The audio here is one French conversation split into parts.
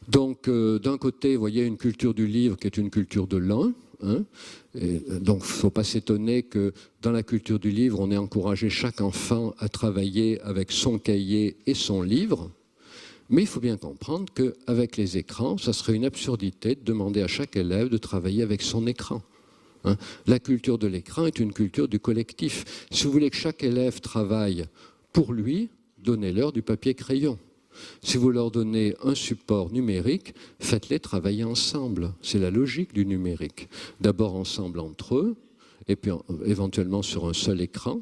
Donc, d'un côté, vous voyez une culture du livre qui est une culture de l'un. Hein, et donc, il ne faut pas s'étonner que dans la culture du livre, on ait encouragé chaque enfant à travailler avec son cahier et son livre. Mais il faut bien comprendre qu'avec les écrans, ça serait une absurdité de demander à chaque élève de travailler avec son écran. Hein. La culture de l'écran est une culture du collectif. Si vous voulez que chaque élève travaille pour lui, donnez-leur du papier-crayon. Si vous leur donnez un support numérique, faites-les travailler ensemble. C'est la logique du numérique. D'abord ensemble entre eux, et puis éventuellement sur un seul écran.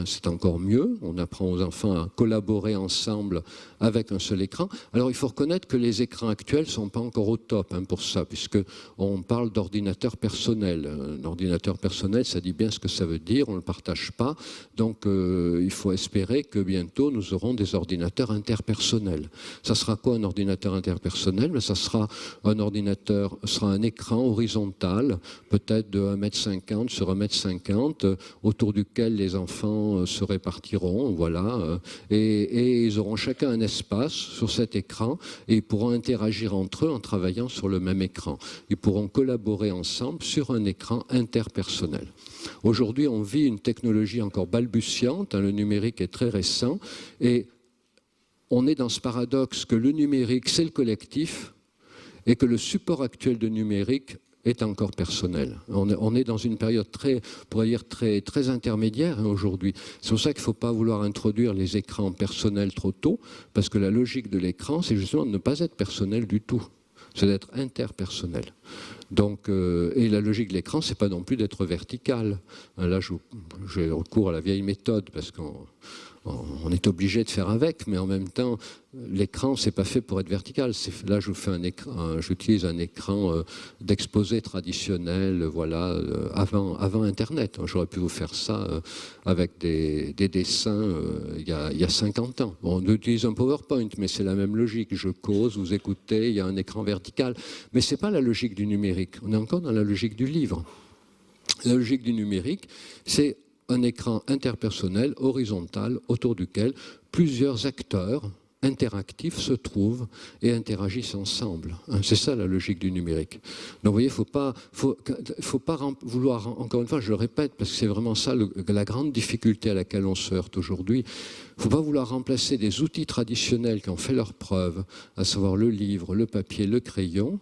C'est encore mieux, on apprend aux enfants à collaborer ensemble avec un seul écran. Alors il faut reconnaître que les écrans actuels ne sont pas encore au top pour ça, puisqu'on parle d'ordinateur personnel. Un ordinateur personnel, ça dit bien ce que ça veut dire, on ne le partage pas. Donc il faut espérer que bientôt nous aurons des ordinateurs interpersonnels. Ça sera quoi un ordinateur interpersonnel? Ça sera un écran horizontal, peut-être de 1,50 m sur 1,50 m, autour duquel les enfants se répartiront, voilà, et ils auront chacun un espace sur cet écran et ils pourront interagir entre eux en travaillant sur le même écran. Ils pourront collaborer ensemble sur un écran interpersonnel. Aujourd'hui, on vit une technologie encore balbutiante, le numérique est très récent et on est dans ce paradoxe que le numérique, c'est le collectif et que le support actuel de numérique est encore personnel. On est dans une période très intermédiaire aujourd'hui. C'est pour ça qu'il ne faut pas vouloir introduire les écrans personnels trop tôt, parce que la logique de l'écran, c'est justement de ne pas être personnel du tout. C'est d'être interpersonnel. Donc, et la logique de l'écran, c'est pas non plus d'être vertical. Là, j'ai recours à la vieille méthode, parce qu'on est obligé de faire avec, mais en même temps, l'écran, c'est pas fait pour être vertical. Là, j'utilise un écran d'exposé traditionnel, voilà, avant Internet. J'aurais pu vous faire ça avec des dessins il y a 50 ans. Bon, on utilise un PowerPoint, mais c'est la même logique. Je cause, vous écoutez, il y a un écran vertical. Mais c'est pas la logique du numérique. On est encore dans la logique du livre. La logique du numérique, c'est un écran interpersonnel, horizontal, autour duquel plusieurs acteurs interactifs se trouvent et interagissent ensemble. C'est ça la logique du numérique. Donc vous voyez, faut pas vouloir, encore une fois, je le répète, parce que c'est vraiment ça la grande difficulté à laquelle on se heurte aujourd'hui, il ne faut pas vouloir remplacer des outils traditionnels qui ont fait leur preuve, à savoir le livre, le papier, le crayon,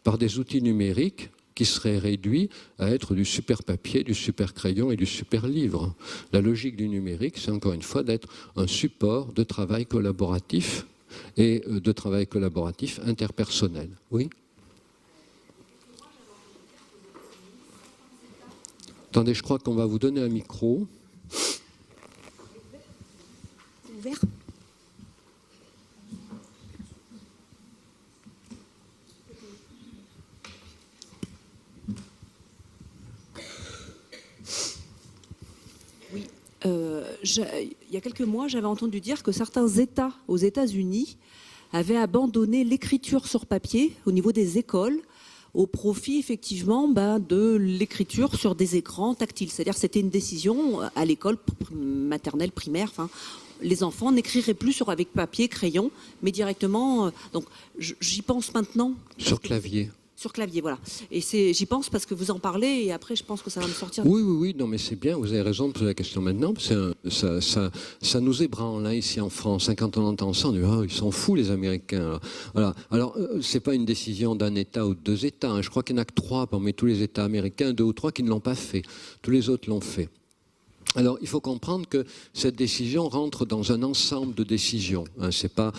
par des outils numériques qui serait réduit à être du super papier, du super crayon et du super livre. La logique du numérique, c'est encore une fois d'être un support de travail collaboratif et de travail collaboratif interpersonnel. Oui ? Attendez, je crois qu'on va vous donner un micro. C'est ouvert ? Il y a quelques mois, j'avais entendu dire que certains États aux États-Unis avaient abandonné l'écriture sur papier au niveau des écoles au profit effectivement de l'écriture sur des écrans tactiles. C'est-à-dire que c'était une décision à l'école maternelle, primaire, les enfants n'écriraient plus avec papier, crayon, mais directement. Donc j'y pense maintenant. Sur clavier. Sur clavier, voilà. Et j'y pense parce que vous en parlez et après je pense que ça va me sortir. Oui, non mais c'est bien, vous avez raison de poser la question maintenant. Ça nous ébranle ici en France. Quand on entend ça, on dit ils s'en foutent les Américains. Voilà. Alors c'est pas une décision d'un État ou de deux États. Je crois qu'il n'y en a que 3 parmi tous les États américains, 2 ou 3 qui ne l'ont pas fait. Tous les autres l'ont fait. Alors, il faut comprendre que cette décision rentre dans un ensemble de décisions. C'est pas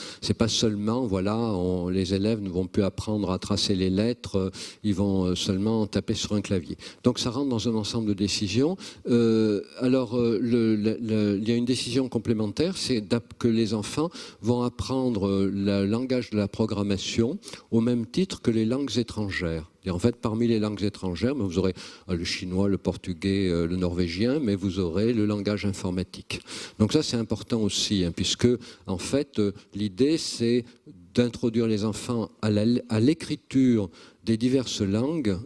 seulement, voilà, les élèves ne vont plus apprendre à tracer les lettres, ils vont seulement taper sur un clavier. Donc, ça rentre dans un ensemble de décisions. Il y a une décision complémentaire, c'est que les enfants vont apprendre le langage de la programmation au même titre que les langues étrangères. Et en fait, parmi les langues étrangères, vous aurez le chinois, le portugais, le norvégien, mais vous aurez le langage informatique. Donc ça, c'est important aussi, puisque, en fait, l'idée, c'est d'introduire les enfants à l'écriture des diverses langues,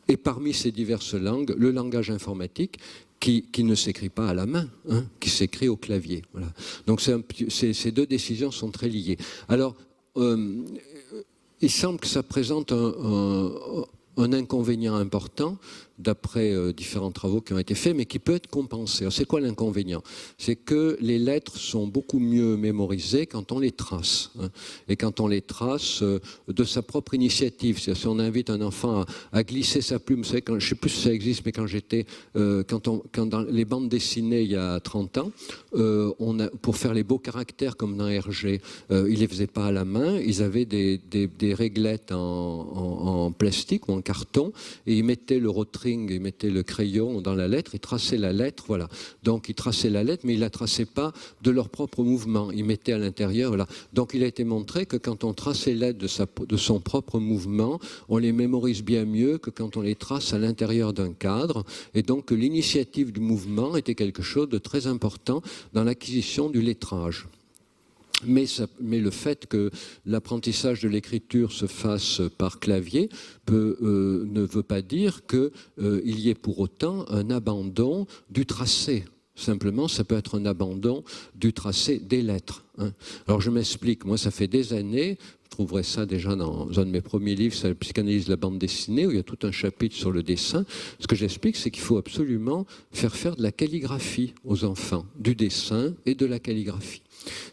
et parmi ces diverses langues, le langage informatique, qui ne s'écrit pas à la main, qui s'écrit au clavier. Voilà. Donc ces 2 décisions sont très liées. Alors, Il semble que ça présente un inconvénient important, d'après différents travaux qui ont été faits, mais qui peut être compensé. Alors, c'est quoi l'inconvénient? C'est que les lettres sont beaucoup mieux mémorisées quand on les trace. Hein, et quand on les trace de sa propre initiative. C'est-à-dire, si on invite un enfant à glisser sa plume, vous savez, je ne sais plus si ça existe, mais quand j'étais, quand dans les bandes dessinées il y a 30 ans, pour faire les beaux caractères comme dans Hergé, ils ne les faisaient pas à la main, ils avaient des réglettes en plastique ou en carton, et ils mettaient le rotring, ils mettaient le crayon dans la lettre, ils traçaient la lettre, voilà. Donc ils traçaient la lettre, mais ils ne la traçaient pas de leur propre mouvement, ils mettaient à l'intérieur, voilà. Donc il a été montré que quand on trace les lettres de son propre mouvement, on les mémorise bien mieux que quand on les trace à l'intérieur d'un cadre, et donc que l'initiative du mouvement était quelque chose de très important dans l'acquisition du lettrage. Mais le fait que l'apprentissage de l'écriture se fasse par clavier ne veut pas dire qu'il y ait pour autant un abandon du tracé. Simplement, ça peut être un abandon du tracé des lettres. Hein. Alors je m'explique, moi ça fait des années, vous trouverez ça déjà dans un de mes premiers livres, c'est la psychanalyse de la bande dessinée, où il y a tout un chapitre sur le dessin. Ce que j'explique, c'est qu'il faut absolument faire de la calligraphie aux enfants, du dessin et de la calligraphie.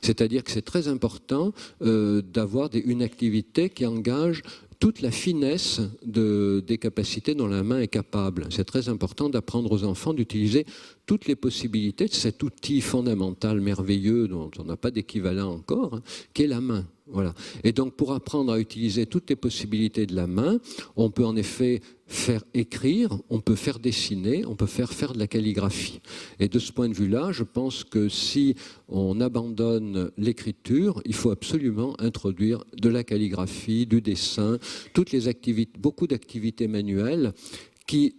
C'est-à-dire que c'est très important d'avoir une activité qui engage toute la finesse des capacités dont la main est capable. C'est très important d'apprendre aux enfants d'utiliser toutes les possibilités de cet outil fondamental, merveilleux, dont on n'a pas d'équivalent encore, hein, qui est la main. Voilà. Et donc, pour apprendre à utiliser toutes les possibilités de la main, on peut en effet faire écrire, on peut faire dessiner, on peut faire de la calligraphie. Et de ce point de vue-là, je pense que si on abandonne l'écriture, il faut absolument introduire de la calligraphie, du dessin, toutes les activités, beaucoup d'activités manuelles qui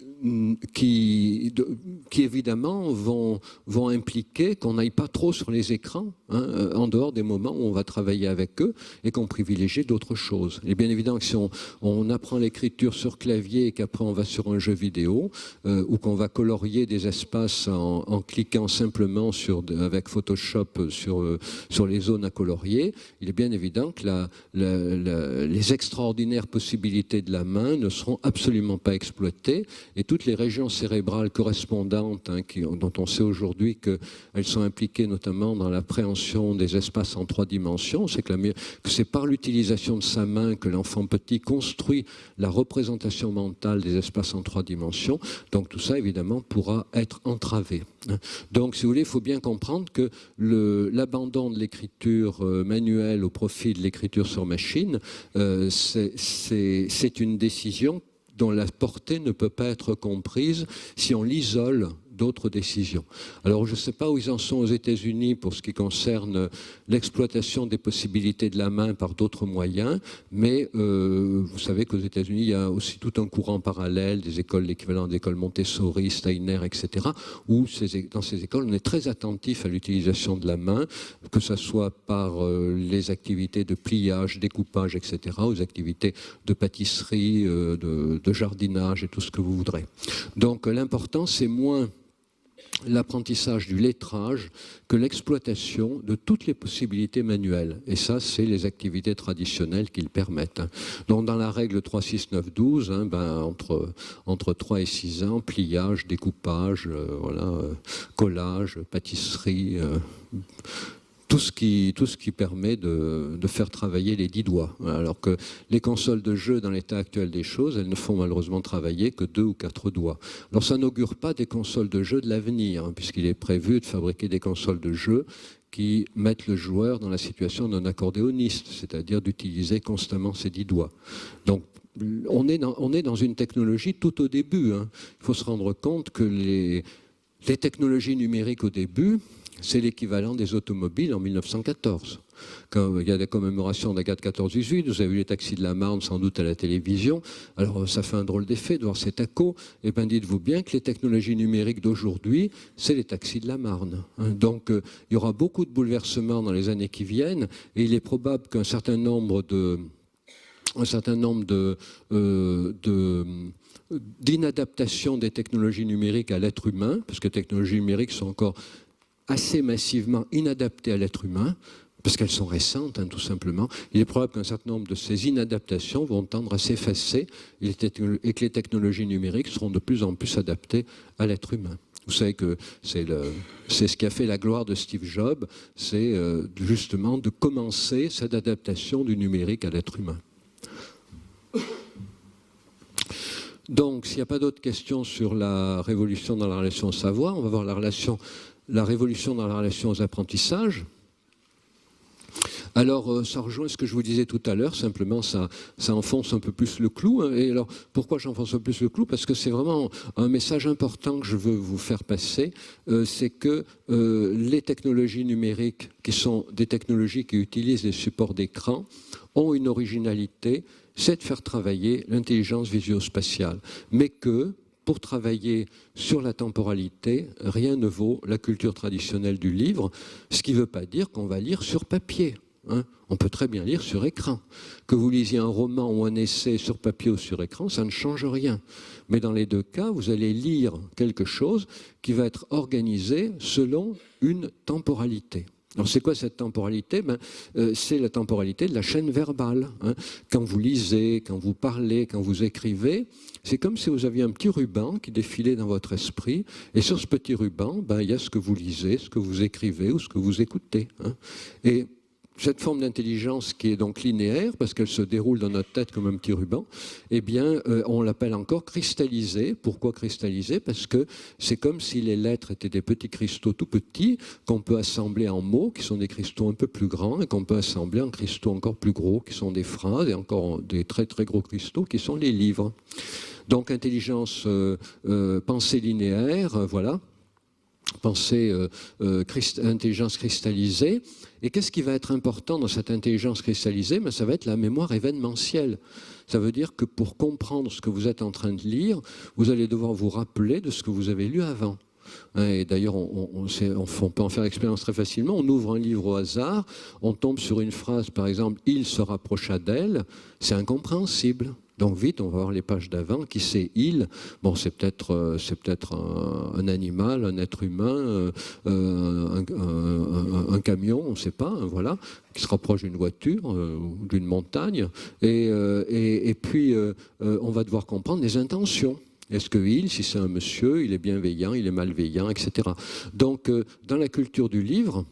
évidemment vont impliquer qu'on n'aille pas trop sur les écrans, hein, en dehors des moments où on va travailler avec eux et qu'on privilégie d'autres choses. Et bien évidemment que si on apprend l'écriture sur clavier et qu'après on va sur un jeu vidéo ou qu'on va colorier des espaces en cliquant simplement avec Photoshop sur les zones à colorier, il est bien évident que les extraordinaires possibilités de la main ne seront absolument pas exploitées. Et toutes les régions cérébrales correspondantes, hein, dont on sait aujourd'hui qu'elles sont impliquées notamment dans l'appréhension des espaces en 3 dimensions, c'est que c'est par l'utilisation de sa main que l'enfant petit construit la représentation mentale des espaces en 3 dimensions. Donc tout ça, évidemment, pourra être entravé. Donc, si vous voulez, il faut bien comprendre que l'abandon de l'écriture manuelle au profit de l'écriture sur machine, c'est une décision dont la portée ne peut pas être comprise si on l'isole d'autres décisions. Alors, je ne sais pas où ils en sont aux États-Unis pour ce qui concerne l'exploitation des possibilités de la main par d'autres moyens, mais vous savez qu'aux États-Unis, il y a aussi tout un courant parallèle des écoles, l'équivalent d'écoles Montessori, Steiner, etc., où dans ces écoles, on est très attentif à l'utilisation de la main, que ce soit par les activités de pliage, découpage, etc., aux activités de pâtisserie, de jardinage et tout ce que vous voudrez. Donc, l'important, c'est moins l'apprentissage du lettrage que l'exploitation de toutes les possibilités manuelles. Et ça, c'est les activités traditionnelles qui le permettent. Donc, dans la règle 3, 6, 9, 12, entre 3 et 6 ans, pliage, découpage, collage, pâtisserie... tout ce qui permet de faire travailler les 10 doigts. Alors que les consoles de jeux, dans l'état actuel des choses, elles ne font malheureusement travailler que 2 ou 4 doigts. Alors ça n'augure pas des consoles de jeux de l'avenir, hein, puisqu'il est prévu de fabriquer des consoles de jeux qui mettent le joueur dans la situation d'un accordéoniste, c'est-à-dire d'utiliser constamment ses 10 doigts. Donc, on est dans une technologie tout au début. Hein. Il faut se rendre compte que les technologies numériques au début, c'est l'équivalent des automobiles en 1914. Quand il y a des commémorations de la guerre de 14-18, vous avez vu les taxis de la Marne sans doute à la télévision, alors ça fait un drôle d'effet de voir cet écho. Et bien dites-vous bien que les technologies numériques d'aujourd'hui, c'est les taxis de la Marne. Donc il y aura beaucoup de bouleversements dans les années qui viennent, et il est probable qu'un certain nombre d'inadaptation des technologies numériques à l'être humain, parce que les technologies numériques sont encore assez massivement inadaptées à l'être humain, parce qu'elles sont récentes, tout simplement. Il est probable qu'un certain nombre de ces inadaptations vont tendre à s'effacer et que les technologies numériques seront de plus en plus adaptées à l'être humain. Vous savez que c'est ce qui a fait la gloire de Steve Jobs, c'est justement de commencer cette adaptation du numérique à l'être humain. Donc, s'il n'y a pas d'autres questions sur la révolution dans la relation au savoir, on va voir la révolution dans la relation aux apprentissages. Alors, ça rejoint ce que je vous disais tout à l'heure, simplement ça enfonce un peu plus le clou. Et alors, pourquoi j'enfonce un peu plus le clou? Parce que c'est vraiment un message important que je veux vous faire passer, c'est que les technologies numériques, qui sont des technologies qui utilisent les supports d'écran, ont une originalité, c'est de faire travailler l'intelligence visuospatiale. Mais que, pour travailler sur la temporalité, rien ne vaut la culture traditionnelle du livre, ce qui ne veut pas dire qu'on va lire sur papier. On peut très bien lire sur écran. Que vous lisiez un roman ou un essai sur papier ou sur écran, ça ne change rien. Mais dans les deux cas, vous allez lire quelque chose qui va être organisé selon une temporalité. Alors c'est quoi cette temporalité? C'est la temporalité de la chaîne verbale. Quand vous lisez, quand vous parlez, quand vous écrivez, c'est comme si vous aviez un petit ruban qui défilait dans votre esprit, et sur ce petit ruban, il y a ce que vous lisez, ce que vous écrivez ou ce que vous écoutez. Et cette forme d'intelligence qui est donc linéaire, parce qu'elle se déroule dans notre tête comme un petit ruban, eh bien, on l'appelle encore cristallisée. Pourquoi cristallisée? Parce que c'est comme si les lettres étaient des petits cristaux tout petits qu'on peut assembler en mots, qui sont des cristaux un peu plus grands, et qu'on peut assembler en cristaux encore plus gros, qui sont des phrases, et encore des très très gros cristaux, qui sont les livres. Donc, intelligence, pensée linéaire, voilà. Pensée, intelligence cristallisée. Et qu'est-ce qui va être important dans cette intelligence cristallisée? Ça va être la mémoire événementielle. Ça veut dire que pour comprendre ce que vous êtes en train de lire, vous allez devoir vous rappeler de ce que vous avez lu avant. Et d'ailleurs, on peut en faire l'expérience très facilement. On ouvre un livre au hasard, on tombe sur une phrase, par exemple, « Il se rapprocha d'elle », c'est incompréhensible. Donc vite, on va voir les pages d'avant. Qui c'est il? Bon, c'est peut-être un animal, un être humain, un camion, on ne sait pas, voilà, qui se rapproche d'une voiture ou d'une montagne. Et puis, on va devoir comprendre les intentions. Est-ce que il, si c'est un monsieur, il est bienveillant, il est malveillant, etc. Donc, dans la culture du livre,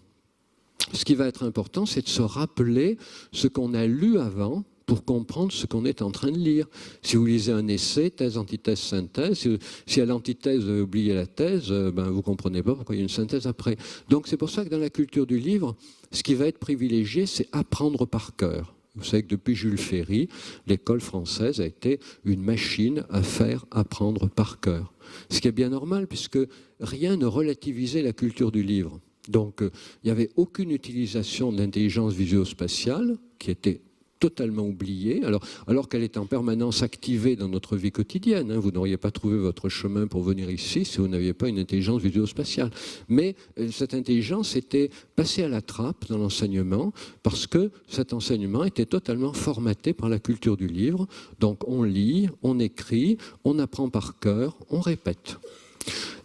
ce qui va être important, c'est de se rappeler ce qu'on a lu avant, pour comprendre ce qu'on est en train de lire. Si vous lisez un essai, thèse, antithèse, synthèse, si à l'antithèse vous oubliez la thèse, vous ne comprenez pas pourquoi il y a une synthèse après. Donc c'est pour ça que dans la culture du livre, ce qui va être privilégié, c'est apprendre par cœur. Vous savez que depuis Jules Ferry, l'école française a été une machine à faire apprendre par cœur. Ce qui est bien normal, puisque rien ne relativisait la culture du livre. Donc il n'y avait aucune utilisation de l'intelligence visuospatiale qui était totalement oubliée, alors qu'elle est en permanence activée dans notre vie quotidienne. Vous n'auriez pas trouvé votre chemin pour venir ici si vous n'aviez pas une intelligence visuospatiale. Mais cette intelligence était passée à la trappe dans l'enseignement parce que cet enseignement était totalement formaté par la culture du livre. Donc on lit, on écrit, on apprend par cœur, on répète.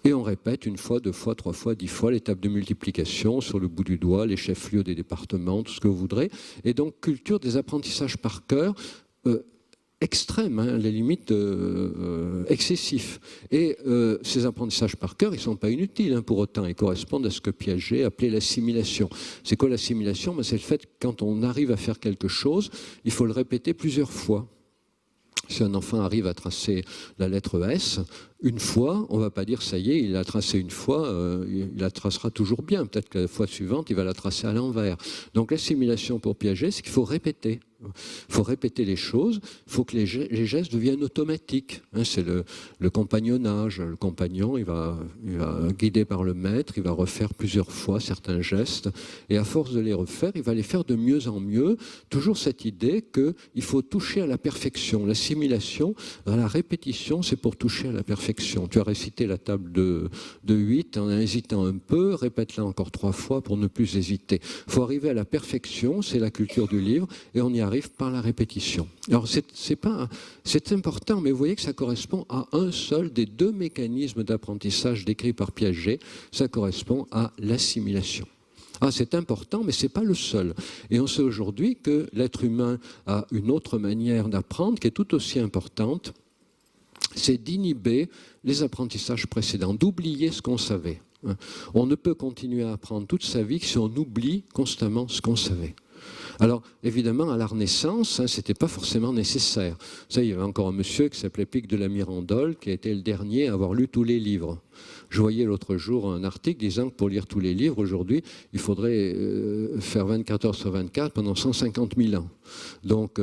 Et on répète une fois, deux fois, trois fois, 10 fois l'étape de multiplication sur le bout du doigt, les chefs-lieux des départements, tout ce que vous voudrez. Et donc, culture des apprentissages par cœur extrêmes, à la limite excessifs. Et ces apprentissages par cœur, ils ne sont pas inutiles pour autant. Ils correspondent à ce que Piaget appelait l'assimilation. C'est quoi l'assimilation? C'est le fait que quand on arrive à faire quelque chose, il faut le répéter plusieurs fois. Si un enfant arrive à tracer la lettre S, une fois, on ne va pas dire ça y est, il l'a tracé une fois, il la tracera toujours bien. Peut-être que la fois suivante, il va la tracer à l'envers. Donc l'assimilation pour Piaget, c'est qu'il faut répéter. Il faut répéter les choses, il faut que les gestes deviennent automatiques. C'est le compagnonnage. Le compagnon, il va guidé par le maître, il va refaire plusieurs fois certains gestes, et à force de les refaire, il va les faire de mieux en mieux. Toujours cette idée qu'il faut toucher à la perfection. L'assimilation, la répétition, c'est pour toucher à la perfection. Tu as récité la table de 8 en hésitant un peu, répète-la encore 3 fois pour ne plus hésiter. Il faut arriver à la perfection, c'est la culture du livre, et on y arrive par la répétition. Alors c'est important, mais vous voyez que ça correspond à un seul des 2 mécanismes d'apprentissage décrits par Piaget, ça correspond à l'assimilation. Ah, c'est important, mais ce n'est pas le seul. Et on sait aujourd'hui que l'être humain a une autre manière d'apprendre qui est tout aussi importante, c'est d'inhiber les apprentissages précédents, d'oublier ce qu'on savait. On ne peut continuer à apprendre toute sa vie que si on oublie constamment ce qu'on savait. Alors, évidemment, à la Renaissance, ce n'était pas forcément nécessaire. Ça, il y avait encore un monsieur qui s'appelait Pic de la Mirandole, qui a été le dernier à avoir lu tous les livres. Je voyais l'autre jour un article disant que pour lire tous les livres, aujourd'hui, il faudrait faire 24 heures sur 24 pendant 150 000 ans. Donc,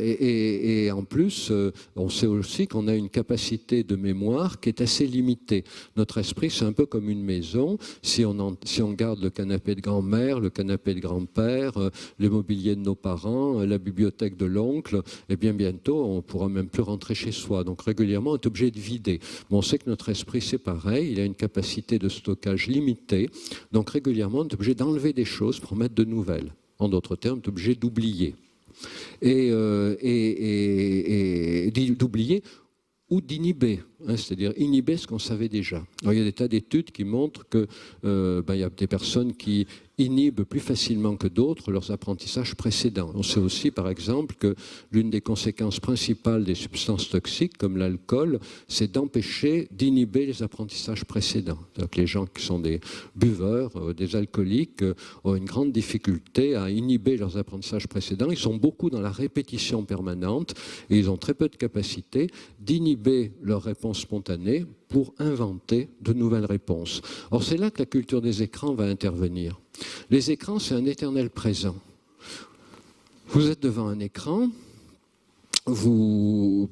et en plus, on sait aussi qu'on a une capacité de mémoire qui est assez limitée. Notre esprit, c'est un peu comme une maison. Si on garde le canapé de grand-mère, le canapé de grand-père, le mobilier de nos parents, la bibliothèque de l'oncle, et bien bientôt, on ne pourra même plus rentrer chez soi. Donc, régulièrement, on est obligé de vider. Mais on sait que notre esprit, c'est pareil, il a une capacité de stockage limitée, donc régulièrement on est obligé d'enlever des choses pour mettre de nouvelles. En d'autres termes, on est obligé d'oublier. Et d'oublier ou d'inhiber, c'est-à-dire inhiber ce qu'on savait déjà. Alors, il y a des tas d'études qui montrent que il y a des personnes qui inhibent plus facilement que d'autres leurs apprentissages précédents. On sait aussi, par exemple, que l'une des conséquences principales des substances toxiques, comme l'alcool, c'est d'inhiber les apprentissages précédents. C'est-à-dire que les gens qui sont des buveurs, des alcooliques, ont une grande difficulté à inhiber leurs apprentissages précédents. Ils sont beaucoup dans la répétition permanente et ils ont très peu de capacité d'inhiber leurs réponses spontanées pour inventer de nouvelles réponses. Or, c'est là que la culture des écrans va intervenir. Les écrans, c'est un éternel présent. Vous êtes devant un écran, vous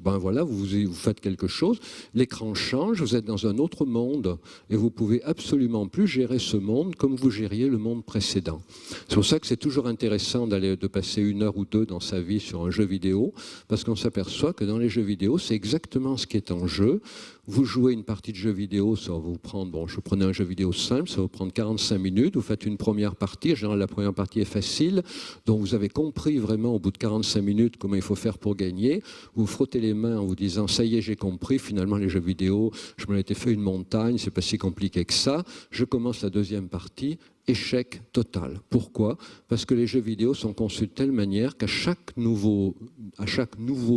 faites quelque chose, l'écran change, vous êtes dans un autre monde et vous pouvez absolument plus gérer ce monde comme vous gériez le monde précédent. C'est pour ça que c'est toujours intéressant de passer 1 heure ou 2 dans sa vie sur un jeu vidéo, parce qu'on s'aperçoit que dans les jeux vidéo, c'est exactement ce qui est en jeu. Vous jouez une partie de jeu vidéo, ça va vous prendre, je prenais un jeu vidéo simple, ça va vous prendre 45 minutes, vous faites une première partie, en général la première partie est facile, donc vous avez compris vraiment au bout de 45 minutes comment il faut faire pour gagner, vous frottez les mains en vous disant ça y est j'ai compris, finalement les jeux vidéo, je m'en étais fait une montagne, c'est pas si compliqué que ça, je commence la deuxième partie, échec total. Pourquoi ? Parce que les jeux vidéo sont conçus de telle manière qu'à chaque nouveau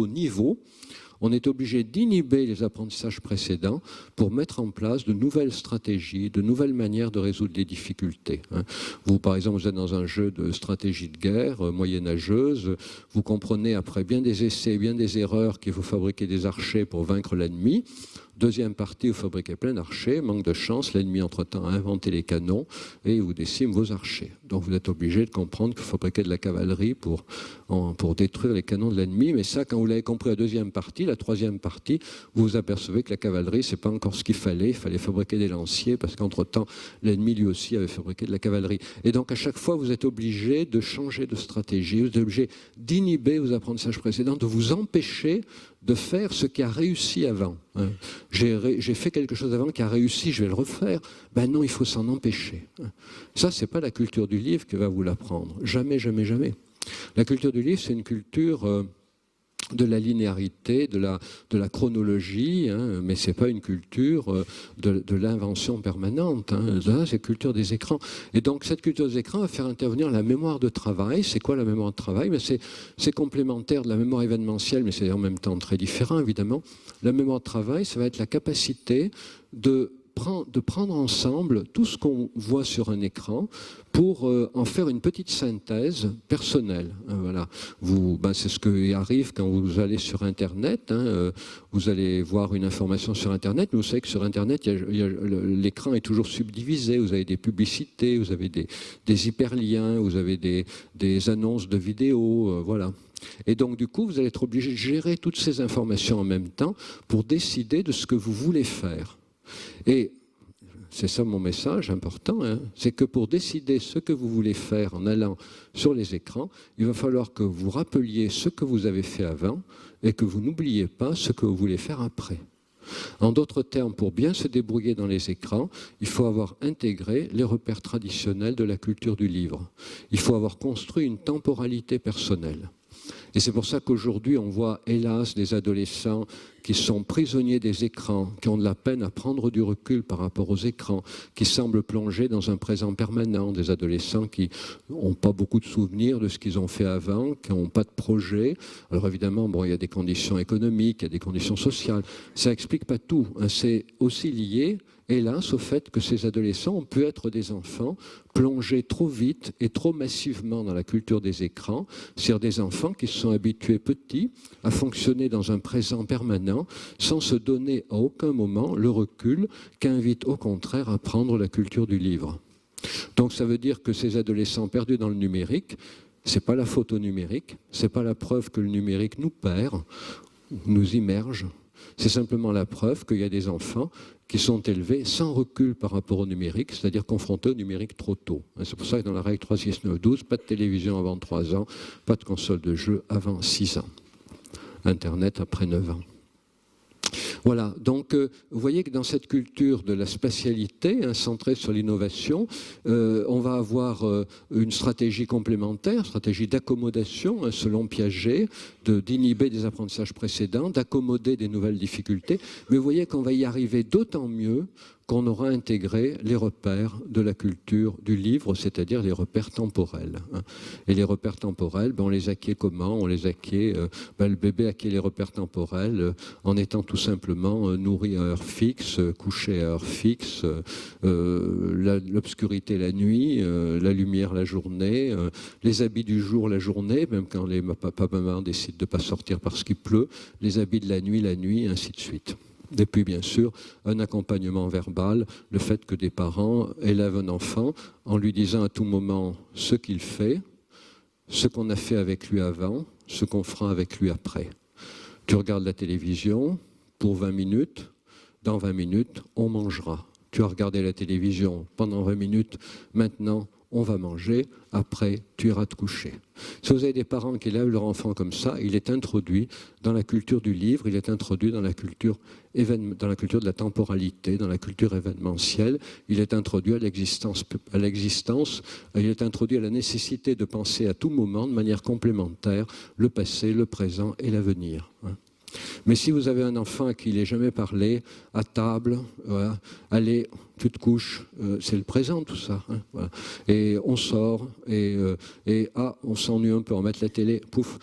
niveau, on est obligé d'inhiber les apprentissages précédents pour mettre en place de nouvelles stratégies, de nouvelles manières de résoudre les difficultés. Vous, par exemple, vous êtes dans un jeu de stratégie de guerre moyenâgeuse, vous comprenez après bien des essais, bien des erreurs qu'il faut fabriquer des archers pour vaincre l'ennemi. Deuxième partie, vous fabriquez plein d'archers, manque de chance, l'ennemi entre-temps a inventé les canons et il vous décime vos archers. Donc vous êtes obligé de comprendre qu'il faut fabriquer de la cavalerie pour détruire les canons de l'ennemi. Mais ça, quand vous l'avez compris la deuxième partie, la troisième partie, vous vous apercevez que la cavalerie, c'est pas encore ce qu'il fallait fabriquer des lanciers parce qu'entre-temps, l'ennemi lui aussi avait fabriqué de la cavalerie. Et donc à chaque fois, vous êtes obligé de changer de stratégie, vous êtes obligé d'inhiber vos apprentissages précédents, de vous empêcher de faire ce qui a réussi avant. J'ai fait quelque chose avant qui a réussi, je vais le refaire. Ben non, il faut s'en empêcher. Ça, c'est pas la culture du livre qui va vous l'apprendre. Jamais, jamais, jamais. La culture du livre, c'est une culture de la linéarité, de la chronologie, mais ce n'est pas une culture de l'invention permanente. C'est la culture des écrans. Et donc, cette culture des écrans va faire intervenir la mémoire de travail. C'est quoi la mémoire de travail? Mais c'est complémentaire de la mémoire événementielle, mais c'est en même temps très différent, évidemment. La mémoire de travail, ça va être la capacité de prendre ensemble tout ce qu'on voit sur un écran pour en faire une petite synthèse personnelle. Voilà. C'est ce qui arrive quand vous allez sur Internet. Vous allez voir une information sur Internet, mais vous savez que sur Internet, l'écran est toujours subdivisé. Vous avez des publicités, vous avez des hyperliens, vous avez des annonces de vidéos, voilà. Et donc, du coup, vous allez être obligé de gérer toutes ces informations en même temps pour décider de ce que vous voulez faire. Et c'est ça mon message important, c'est que pour décider ce que vous voulez faire en allant sur les écrans, il va falloir que vous rappeliez ce que vous avez fait avant et que vous n'oubliez pas ce que vous voulez faire après. En d'autres termes, pour bien se débrouiller dans les écrans, il faut avoir intégré les repères traditionnels de la culture du livre. Il faut avoir construit une temporalité personnelle. Et c'est pour ça qu'aujourd'hui, on voit, hélas, des adolescents qui sont prisonniers des écrans, qui ont de la peine à prendre du recul par rapport aux écrans, qui semblent plongés dans un présent permanent, des adolescents qui n'ont pas beaucoup de souvenirs de ce qu'ils ont fait avant, qui n'ont pas de projet. Alors évidemment, bon, il y a des conditions économiques, il y a des conditions sociales. Ça n'explique pas tout. C'est aussi lié, hélas, au fait que ces adolescents ont pu être des enfants plongés trop vite et trop massivement dans la culture des écrans, c'est-à-dire des enfants qui se sont habitués petits à fonctionner dans un présent permanent sans se donner à aucun moment le recul qu'invite au contraire à prendre la culture du livre. Donc ça veut dire que ces adolescents perdus dans le numérique, ce n'est pas la faute au numérique, ce n'est pas la preuve que le numérique nous perd, nous immerge, c'est simplement la preuve qu'il y a des enfants qui sont élevés sans recul par rapport au numérique, c'est-à-dire confrontés au numérique trop tôt. C'est pour ça que dans la règle 3, 6, 9, 12, pas de télévision avant 3 ans, pas de console de jeu avant 6 ans. Internet après 9 ans. Voilà, donc vous voyez que dans cette culture de la spatialité, centrée sur l'innovation, on va avoir une stratégie complémentaire, stratégie d'accommodation, selon Piaget, d'inhiber des apprentissages précédents, d'accommoder des nouvelles difficultés, mais vous voyez qu'on va y arriver d'autant mieux qu'on aura intégré les repères de la culture du livre, c'est-à-dire les repères temporels. Et les repères temporels, on les acquiert comment? On les acquiert, le bébé acquiert les repères temporels en étant tout simplement nourri à heure fixe, couché à heure fixe, l'obscurité la nuit, la lumière la journée, les habits du jour la journée, même quand les papa-maman décident de ne pas sortir parce qu'il pleut, les habits de la nuit, ainsi de suite. Et puis, bien sûr, un accompagnement verbal, le fait que des parents élèvent un enfant en lui disant à tout moment ce qu'il fait, ce qu'on a fait avec lui avant, ce qu'on fera avec lui après. Tu regardes la télévision pour 20 minutes, dans 20 minutes, on mangera. Tu as regardé la télévision pendant 20 minutes, maintenant, on va manger, après tu iras te coucher. Si vous avez des parents qui élèvent leur enfant comme ça, il est introduit dans la culture du livre, il est introduit dans la culture de la temporalité, dans la culture événementielle, il est introduit à l'existence, il est introduit à la nécessité de penser à tout moment de manière complémentaire le passé, le présent et l'avenir. Mais si vous avez un enfant à qui il n'est jamais parlé, à table, voilà, allez, tu te couches, c'est le présent tout ça. Voilà. Et on sort, on s'ennuie un peu, on met la télé, pouf,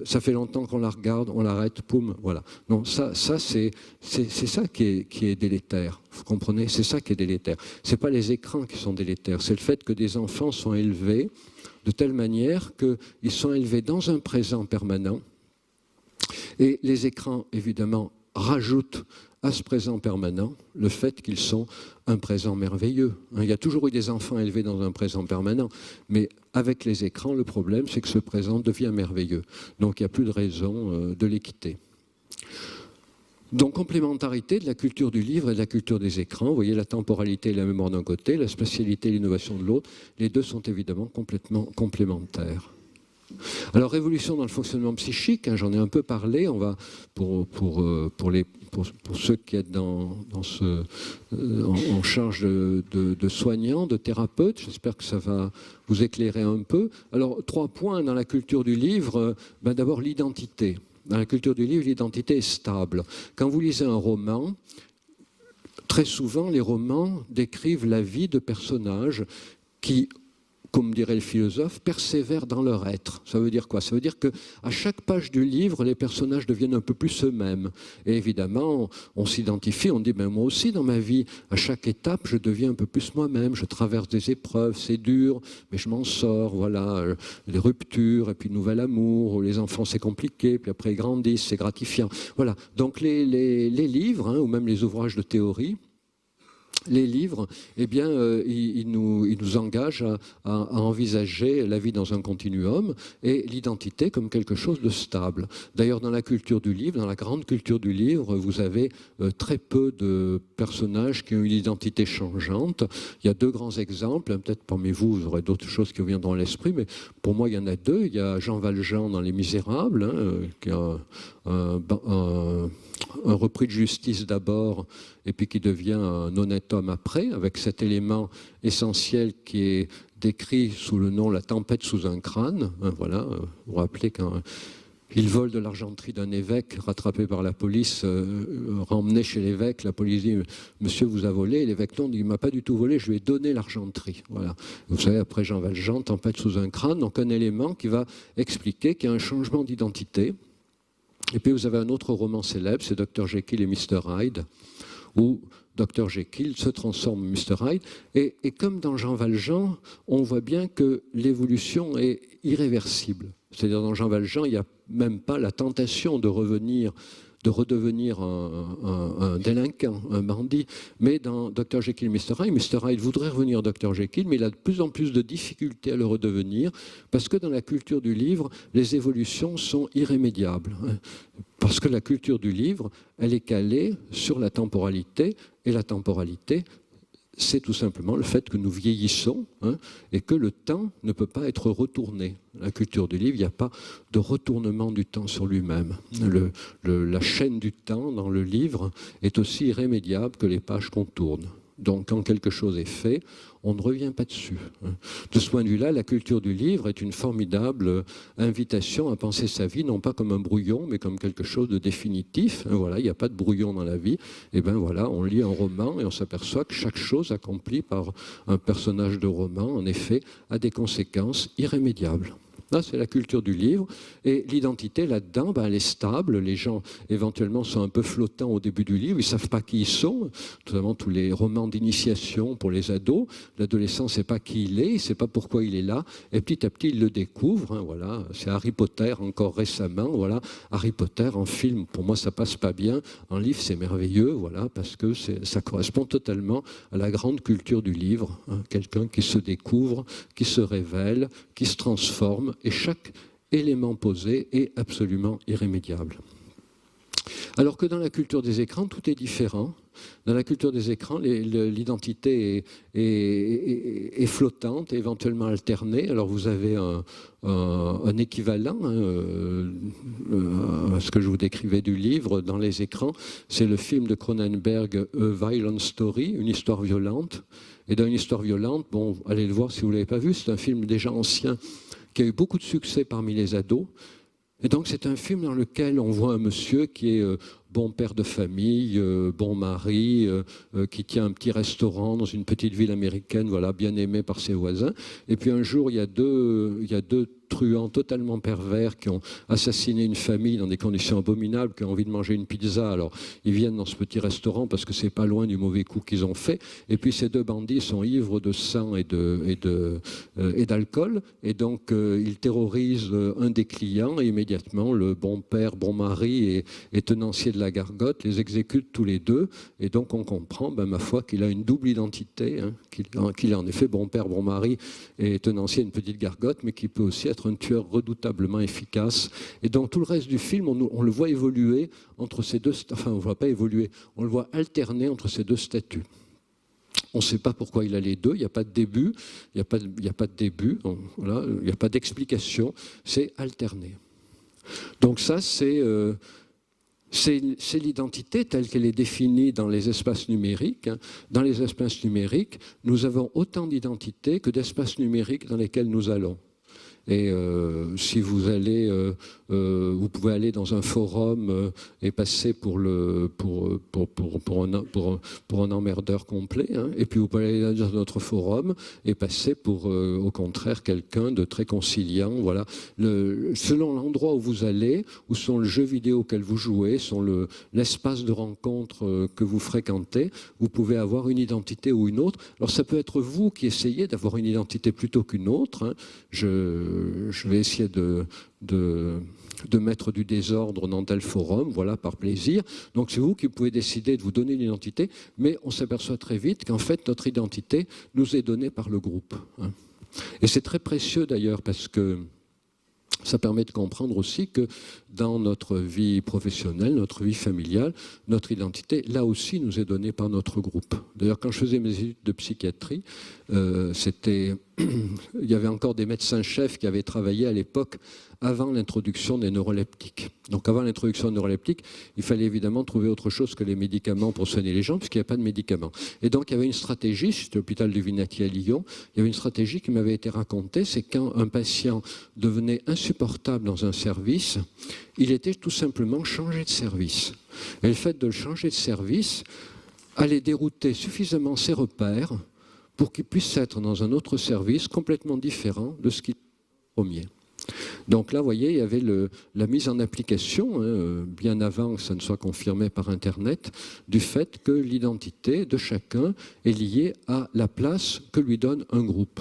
ça fait longtemps qu'on la regarde, on l'arrête, poum, voilà. Non, ça c'est ça qui est délétère, vous comprenez? C'est ça qui est délétère. Ce n'est pas les écrans qui sont délétères, c'est le fait que des enfants sont élevés de telle manière qu'ils sont élevés dans un présent permanent. Et les écrans, évidemment, rajoutent à ce présent permanent le fait qu'ils sont un présent merveilleux. Il y a toujours eu des enfants élevés dans un présent permanent, mais avec les écrans, le problème, c'est que ce présent devient merveilleux. Donc il n'y a plus de raison de les quitter. Donc, complémentarité de la culture du livre et de la culture des écrans. Vous voyez, la temporalité et la mémoire d'un côté, la spatialité et l'innovation de l'autre. Les deux sont évidemment complètement complémentaires. Alors, révolution dans le fonctionnement psychique, j'en ai un peu parlé, on va, pour ceux qui êtes en charge de soignants, de thérapeutes, j'espère que ça va vous éclairer un peu. Alors, 3 points dans la culture du livre. D'abord, l'identité. Dans la culture du livre, l'identité est stable. Quand vous lisez un roman, très souvent, les romans décrivent la vie de personnages qui, comme dirait le philosophe, persévèrent dans leur être. Ça veut dire quoi? Ça veut dire qu'à chaque page du livre, les personnages deviennent un peu plus eux-mêmes. Et évidemment, on s'identifie, on dit, moi aussi dans ma vie, à chaque étape, je deviens un peu plus moi-même, je traverse des épreuves, c'est dur, mais je m'en sors, voilà, des ruptures, et puis nouvel amour, les enfants c'est compliqué, puis après ils grandissent, c'est gratifiant. Voilà, donc les livres, ou même les ouvrages de théorie, les livres, eh bien, ils nous engagent à envisager la vie dans un continuum et l'identité comme quelque chose de stable. D'ailleurs, dans la culture du livre, dans la grande culture du livre, vous avez très peu de personnages qui ont une identité changeante. Il y a 2 grands exemples. Peut-être parmi vous, vous aurez d'autres choses qui vous viendront à l'esprit, mais pour moi, il y en a 2. Il y a Jean Valjean dans Les Misérables, qui a un repris de justice d'abord et puis qui devient un honnête homme après, avec cet élément essentiel qui est décrit sous le nom « la tempête sous un crâne ». Voilà, vous vous rappelez quand Il vole de l'argenterie d'un évêque, rattrapé par la police, ramené chez l'évêque. La police dit « Monsieur vous a volé ». L'évêque non, dit « Il ne m'a pas du tout volé, je lui ai donné l'argenterie ». Voilà. Vous savez, après Jean Valjean, tempête sous un crâne, donc un élément qui va expliquer qu'il y a un changement d'identité. Et puis vous avez un autre roman célèbre, c'est Dr Jekyll et Mr Hyde, où Dr Jekyll se transforme en Mr Hyde. Et comme dans Jean Valjean, on voit bien que l'évolution est irréversible. C'est-à-dire dans Jean Valjean, il n'y a même pas la tentation de redevenir un délinquant, un bandit. Mais dans Dr Jekyll et Mr Hyde voudrait revenir Dr Jekyll, mais il a de plus en plus de difficultés à le redevenir, parce que dans la culture du livre, les évolutions sont irrémédiables. Parce que la culture du livre, elle est calée sur la temporalité, et la temporalité, c'est tout simplement le fait que nous vieillissons et que le temps ne peut pas être retourné. La culture du livre, il n'y a pas de retournement du temps sur lui-même. La chaîne du temps dans le livre est aussi irrémédiable que les pages qu'on tourne. Donc quand quelque chose est fait, on ne revient pas dessus. De ce point de vue-là, la culture du livre est une formidable invitation à penser sa vie, non pas comme un brouillon, mais comme quelque chose de définitif. Voilà, il n'y a pas de brouillon dans la vie. Et bien voilà, on lit un roman et on s'aperçoit que chaque chose accomplie par un personnage de roman, en effet, a des conséquences irrémédiables. Là, c'est la culture du livre. Et l'identité, là-dedans, elle est stable. Les gens, éventuellement, sont un peu flottants au début du livre. Ils ne savent pas qui ils sont. Notamment tous les romans d'initiation pour les ados. L'adolescent ne sait pas qui il est, il ne sait pas pourquoi il est là. Et petit à petit, il le découvre. Voilà. C'est Harry Potter, encore récemment. Voilà. Harry Potter, en film, pour moi, ça passe pas bien. En livre, c'est merveilleux, voilà, parce que ça correspond totalement à la grande culture du livre. Quelqu'un qui se découvre, qui se révèle, qui se transforme. Et chaque élément posé est absolument irrémédiable. Alors que dans la culture des écrans, tout est différent. Dans la culture des écrans, l'identité est flottante, éventuellement alternée. Alors vous avez un équivalent à ce que je vous décrivais du livre dans les écrans. C'est le film de Cronenberg, A Violent Story, une histoire violente. Et dans une histoire violente, bon, allez le voir si vous ne l'avez pas vu, c'est un film déjà ancien qui a eu beaucoup de succès parmi les ados. Et donc c'est un film dans lequel on voit un monsieur qui est bon père de famille, bon mari, qui tient un petit restaurant dans une petite ville américaine, voilà, bien aimé par ses voisins. Et puis un jour, il y a deux truands totalement pervers qui ont assassiné une famille dans des conditions abominables, qui ont envie de manger une pizza. Alors ils viennent dans ce petit restaurant parce que c'est pas loin du mauvais coup qu'ils ont fait. Et puis ces deux bandits sont ivres de sang et d'alcool. Et donc ils terrorisent un des clients et immédiatement le bon père, bon mari et tenancier de la gargote les exécute tous les deux. Et donc on comprend, ma foi, qu'il a une double identité, qu'il est en effet bon père, bon mari et tenancier d'une petite gargote, mais qui peut aussi être un tueur redoutablement efficace. Et dans tout le reste du film, on le voit évoluer entre ces deux... Enfin, on ne voit pas évoluer, on le voit alterner entre ces deux statuts. On ne sait pas pourquoi il a les deux, il n'y a pas de début, il n'y a pas de début, voilà, il n'y a pas d'explication, c'est alterné. Donc ça, c'est l'identité telle qu'elle est définie dans les espaces numériques. Dans les espaces numériques, nous avons autant d'identités que d'espaces numériques dans lesquels nous allons. Et si vous allez, vous pouvez aller dans un forum et passer pour un emmerdeur complet, et puis vous pouvez aller dans un autre forum et passer pour, au contraire, quelqu'un de très conciliant. Voilà. Selon l'endroit où vous allez, où sont le jeu vidéo auquel vous jouez, sont l'espace de rencontre que vous fréquentez, vous pouvez avoir une identité ou une autre. Alors ça peut être vous qui essayez d'avoir une identité plutôt qu'une autre. Je vais essayer de mettre du désordre dans tel forum, voilà, par plaisir. Donc c'est vous qui pouvez décider de vous donner une identité, mais on s'aperçoit très vite qu'en fait notre identité nous est donnée par le groupe. Et c'est très précieux d'ailleurs parce que ça permet de comprendre aussi que dans notre vie professionnelle, notre vie familiale, notre identité, là aussi, nous est donnée par notre groupe. D'ailleurs, quand je faisais mes études de psychiatrie, c'était il y avait encore des médecins-chefs qui avaient travaillé à l'époque avant l'introduction des neuroleptiques. Donc avant l'introduction des neuroleptiques, il fallait évidemment trouver autre chose que les médicaments pour soigner les gens, puisqu'il n'y avait pas de médicaments. Et donc il y avait une stratégie, c'était l'hôpital du Vinaki à Lyon, il y avait une stratégie qui m'avait été racontée, c'est quand un patient devenait insupportable dans un service, il était tout simplement changé de service. Et le fait de le changer de service allait dérouter suffisamment ses repères pour qu'il puisse être dans un autre service complètement différent de ce qu'il était au premier. Donc là, vous voyez, il y avait la mise en application, bien avant que ça ne soit confirmé par Internet, du fait que l'identité de chacun est liée à la place que lui donne un groupe.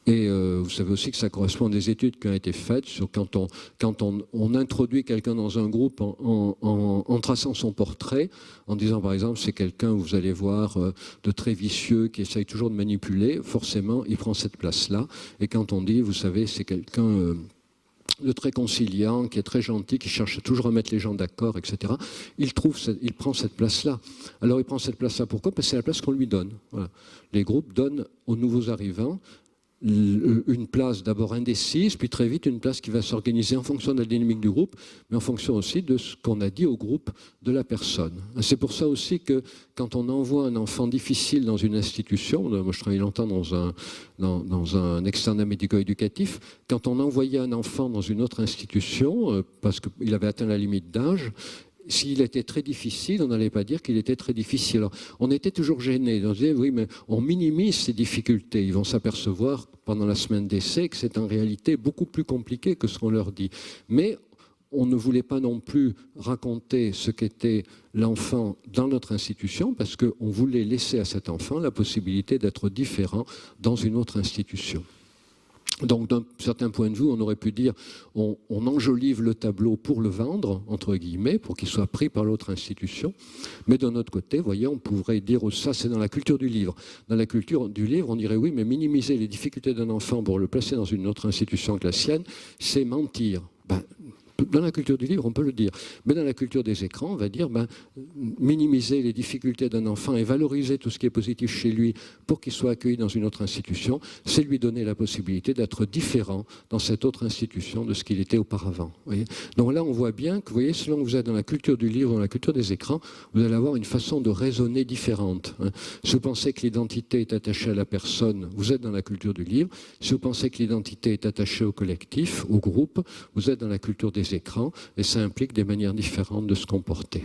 Et vous savez aussi que ça correspond à des études qui ont été faites sur quand on introduit quelqu'un dans un groupe en traçant son portrait, en disant par exemple c'est quelqu'un, vous allez voir, de très vicieux, qui essaye toujours de manipuler, forcément il prend cette place-là. Et quand on dit, vous savez, c'est quelqu'un de très conciliant, qui est très gentil, qui cherche toujours à mettre les gens d'accord, etc. Il prend cette place-là. Alors il prend cette place-là, pourquoi? Parce que c'est la place qu'on lui donne. Voilà. Les groupes donnent aux nouveaux arrivants une place d'abord indécise, puis très vite une place qui va s'organiser en fonction de la dynamique du groupe, mais en fonction aussi de ce qu'on a dit au groupe de la personne. C'est pour ça aussi que quand on envoie un enfant difficile dans une institution, moi je travaille longtemps dans un externat médico-éducatif, quand on envoyait un enfant dans une autre institution, parce qu'il avait atteint la limite d'âge, s'il était très difficile, on n'allait pas dire qu'il était très difficile. Alors, on était toujours gênés. On disait, oui, mais on minimise ces difficultés. Ils vont s'apercevoir pendant la semaine d'essai que c'est en réalité beaucoup plus compliqué que ce qu'on leur dit. Mais on ne voulait pas non plus raconter ce qu'était l'enfant dans notre institution parce qu'on voulait laisser à cet enfant la possibilité d'être différent dans une autre institution. Donc, d'un certain point de vue, on aurait pu dire on enjolive le tableau pour le vendre, entre guillemets, pour qu'il soit pris par l'autre institution. Mais d'un autre côté, vous voyez, on pourrait dire ça, c'est dans la culture du livre. Dans la culture du livre, on dirait oui, mais minimiser les difficultés d'un enfant pour le placer dans une autre institution que la sienne, c'est mentir. Dans la culture du livre, on peut le dire. Mais dans la culture des écrans, on va dire minimiser les difficultés d'un enfant et valoriser tout ce qui est positif chez lui pour qu'il soit accueilli dans une autre institution, c'est lui donner la possibilité d'être différent dans cette autre institution de ce qu'il était auparavant. Voyez. Donc là, on voit bien que, vous voyez, selon que vous êtes dans la culture du livre, dans la culture des écrans, vous allez avoir une façon de raisonner différente. Si vous pensez que l'identité est attachée à la personne, vous êtes dans la culture du livre. Si vous pensez que l'identité est attachée au collectif, au groupe, vous êtes dans la culture des écrans, et ça implique des manières différentes de se comporter.